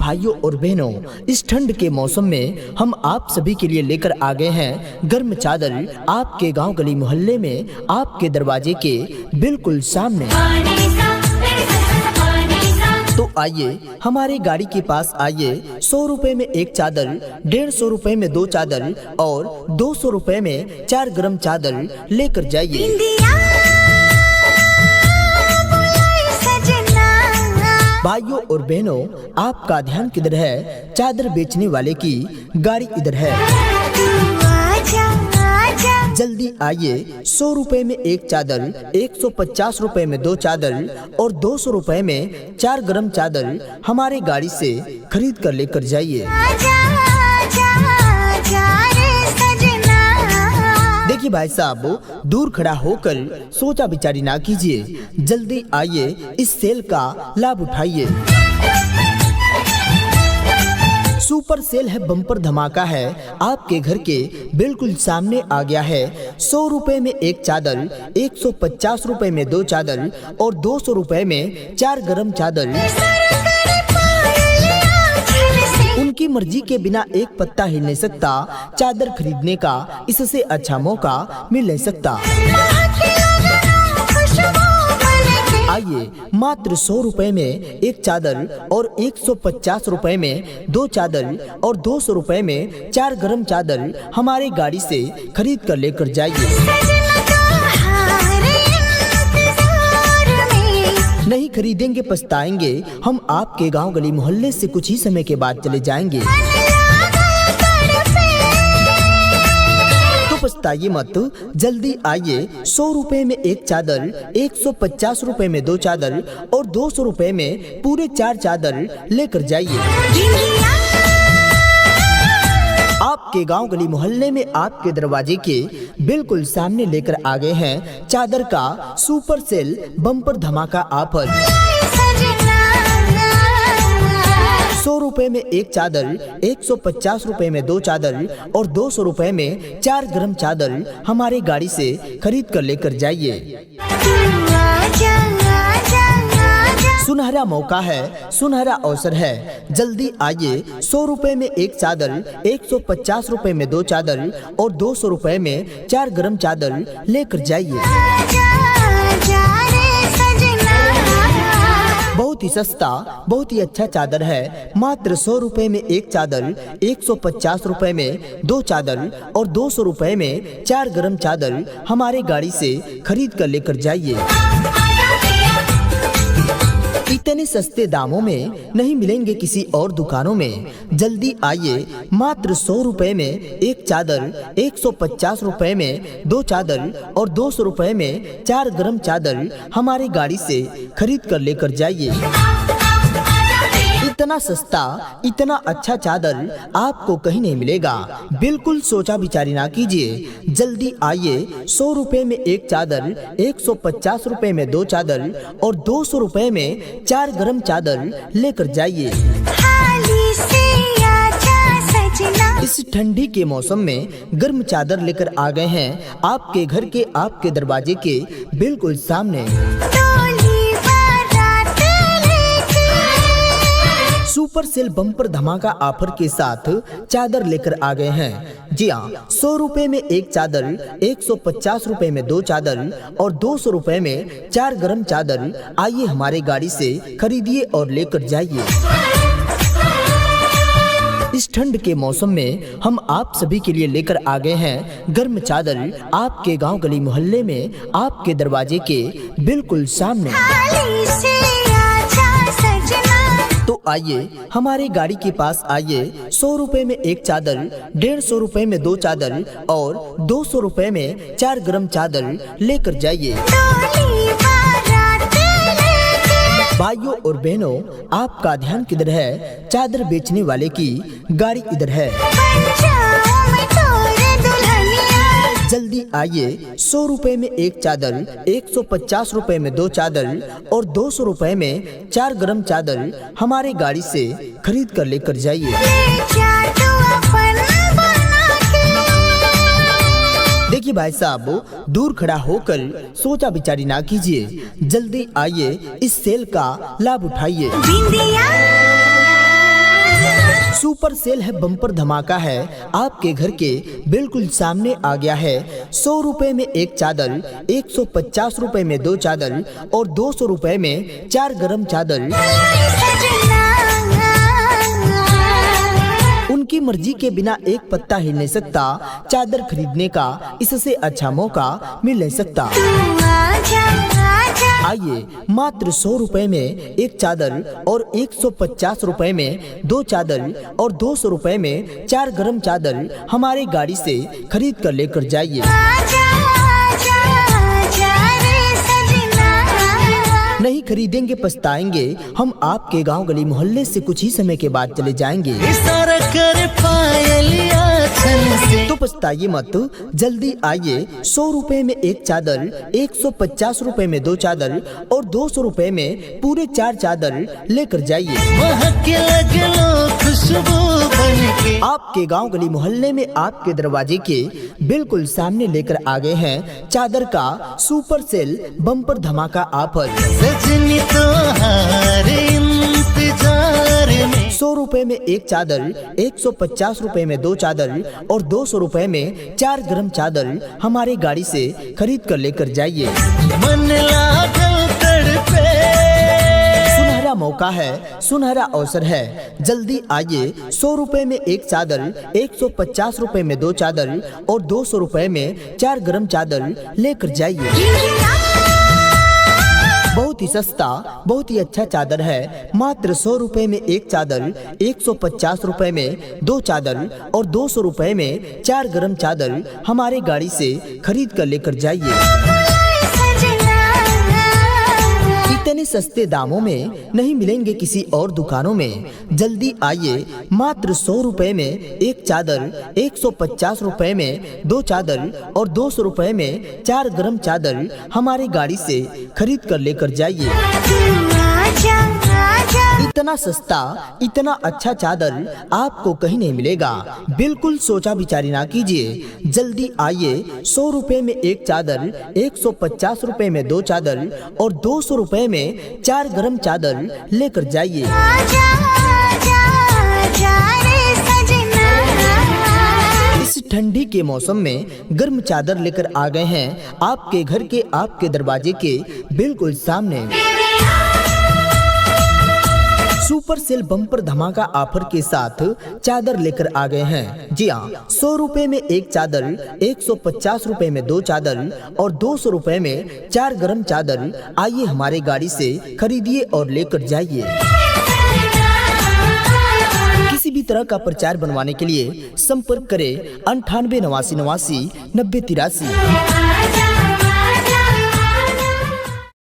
भाइयों और बहनों, इस ठंड के मौसम में हम आप सभी के लिए लेकर आ गए हैं गर्म चादर आपके गांव गली मोहल्ले में आपके दरवाजे के बिल्कुल सामने। तो आइए हमारे गाड़ी के पास आइए। 100 रुपए में एक चादर, 150 रुपए में 2 चादर और 200 रुपए में 4 गर्म चादर लेकर जाइए। भाइयों और बहनों, आपका ध्यान किधर है? चादर बेचने वाले की गाड़ी इधर है। जल्दी आइए। 100 रुपए में एक चादर, 150 रुपए में 2 चादर और 200 रुपए में 4 गर्म चादर हमारे गाड़ी से खरीद कर लेकर जाइए। देखिए भाई साहब, दूर खड़ा होकर सोचा विचारी ना कीजिए, जल्दी आइए, इस सेल का लाभ उठाइए। सुपर सेल है, बम्पर धमाका है, आपके घर के बिल्कुल सामने आ गया है। 100 रुपए में एक चादर, 150 रुपए में 2 चादर और 200 रुपए में 4 गर्म चादर। उनकी मर्जी के बिना एक पत्ता हिल नहीं सकता। चादर खरीदने का इससे अच्छा मौका मिल नहीं सकता। आइए, मात्र 100 रुपए में एक चादर और 150 रुपए में 2 चादर और 200 रुपए में 4 गर्म चादर हमारे गाड़ी से खरीद कर लेकर जाइए। नहीं खरीदेंगे पछताएंगे, हम आपके गांव गली मोहल्ले से कुछ ही समय के बाद चले जाएंगे। तो पछताइए मत, जल्दी आइए। 100 रुपए में एक चादर, 150 रुपए में 2 चादर और 200 रुपए में पूरे 4 चादर लेकर जाइए। आपके गांव गली मोहल्ले में आपके दरवाजे के बिल्कुल सामने लेकर आ गए हैं चादर का सुपर सेल बम्पर धमाका ऑफर। 100 रुपए में एक चादर, 150 रुपए में 2 चादर और 200 रुपए में 4 गर्म चादर हमारे गाड़ी से खरीद कर लेकर जाइए। सुनहरा मौका है, सुनहरा अवसर है, जल्दी आइए। 100 रुपए में एक चादर, 150 रुपए में 2 चादर और 200 रुपए में 4 गर्म चादर लेकर जाइए। बहुत ही सस्ता, बहुत ही अच्छा चादर है। मात्र 100 रुपए में एक चादर, 150 रुपए में 2 चादर और 200 रुपए में 4 गर्म चादर हमारे गाड़ी से खरीद कर लेकर जाइए। इतने सस्ते दामों में नहीं मिलेंगे किसी और दुकानों में। जल्दी आइए, मात्र 100 रुपए में एक चादर, 150 रुपए में 2 चादर और 200 रुपए में 4 गर्म चादर हमारी गाड़ी से खरीद कर लेकर जाइए। इतना सस्ता, इतना अच्छा चादर आपको कहीं नहीं मिलेगा। बिल्कुल सोचा विचारी ना कीजिए, जल्दी आइए। 100 रुपए में एक चादर, 150 रुपए में 2 चादर और 200 रुपए में 4 गर्म चादर लेकर जाइए। इस ठंडी के मौसम में गर्म चादर लेकर आ गए हैं आपके घर के, आपके दरवाजे के बिल्कुल सामने। सुपर सेल बम्पर धमाका ऑफर के साथ चादर लेकर आ गए हैं। जी हाँ, 100 रुपए में एक चादर, 150 रुपए में 2 चादर और 200 रुपए में 4 गर्म चादर आइए हमारे गाड़ी से खरीदिए और लेकर जाइए। इस ठंड के मौसम में हम आप सभी के लिए लेकर आ गए हैं गर्म चादर आपके गांव गली मोहल्ले में आपके दरवाजे के बिल्कुल सामने। तो आइए हमारे गाड़ी के पास आइए। 100 रुपए में एक चादर, 150 रुपए में 2 चादर और 200 रुपए में 4 गर्म चादर लेकर जाइए। भाइयों और बहनों, आपका ध्यान किधर है? चादर बेचने वाले की गाड़ी इधर है। जल्दी आइए। 100 रुपए में एक चादर, 150 रुपए में 2 चादर और 200 रुपए में 4 गर्म चादर हमारे गाड़ी से खरीद कर लेकर जाइए। देखिए भाई साहब, दूर खड़ा होकर सोचा विचारी ना कीजिए, जल्दी आइए, इस सेल का लाभ उठाइए। सुपर सेल है, बम्पर धमाका है, आपके घर के बिल्कुल सामने आ गया है। 100 रुपए में एक चादर, 150 रुपए में 2 चादर और 200 रुपए में 4 गरम चादर। उनकी मर्जी के बिना एक पत्ता हिल नहीं सकता। चादर खरीदने का इससे अच्छा मौका मिल नहीं सकता। आइए, मात्र 100 रुपए में एक चादर और 150 रुपए में 2 चादर और 200 रुपए में 4 गरम चादर हमारे गाड़ी से खरीद कर लेकर जाइए। नहीं खरीदेंगे पछताएंगे। हम आपके गांव गली मोहल्ले से कुछ ही समय के बाद चले जाएंगे। तो पछताइए मत, जल्दी आइए। 100 रुपए में एक चादर, 150 रुपए में 2 चादर और 200 रुपए में पूरे 4 चादर लेकर जाइए। आपके गांव गली मोहल्ले में आपके दरवाजे के बिल्कुल सामने लेकर आ गए हैं चादर का सुपर सेल बम्पर धमाका ऑफर। 100 रुपए में एक चादर, 150 रुपए में 2 चादर और 200 रुपए में 4 गरम चादर हमारे गाड़ी से खरीद कर लेकर जाइए। सुनहरा मौका है, सुनहरा अवसर है, जल्दी आइए। 100 रुपए में एक चादर, 150 रुपए में 2 चादर और 200 रुपए में 4 गरम चादर लेकर जाइए। बहुत ही सस्ता, बहुत ही अच्छा चादर है। मात्र 100 रुपए में एक चादर, 150 रुपए में 2 चादर और 200 रुपए में 4 गरम चादर हमारे गाड़ी से खरीद कर लेकर जाइए। इतने सस्ते दामों में नहीं मिलेंगे किसी और दुकानों में। जल्दी आइए, मात्र 100 रुपए में एक चादर, 150 रुपए में 2 चादर और 200 रुपए में 4 गरम चादर हमारी गाड़ी से खरीद कर लेकर जाइए। इतना सस्ता, इतना अच्छा चादर आपको कहीं नहीं मिलेगा। बिल्कुल सोचा विचारी ना कीजिए, जल्दी आइए। 100 रुपए में एक चादर, 150 रुपए में 2 चादर और 200 रुपए में 4 गरम चादर लेकर जाइए। इस ठंडी के मौसम में गर्म चादर लेकर आ गए हैं आपके घर के, आपके दरवाजे के बिल्कुल सामने। सुपर सेल बम्पर धमाका ऑफर के साथ चादर लेकर आ गए हैं। जी हाँ, 100 रुपए में एक चादर, 150 रुपए में 2 चादर और 200 रुपए में 4 गरम चादर आइए हमारे गाड़ी से खरीदिए और लेकर जाइए। किसी भी तरह का प्रचार बनवाने के लिए संपर्क करें 98 89 90 83।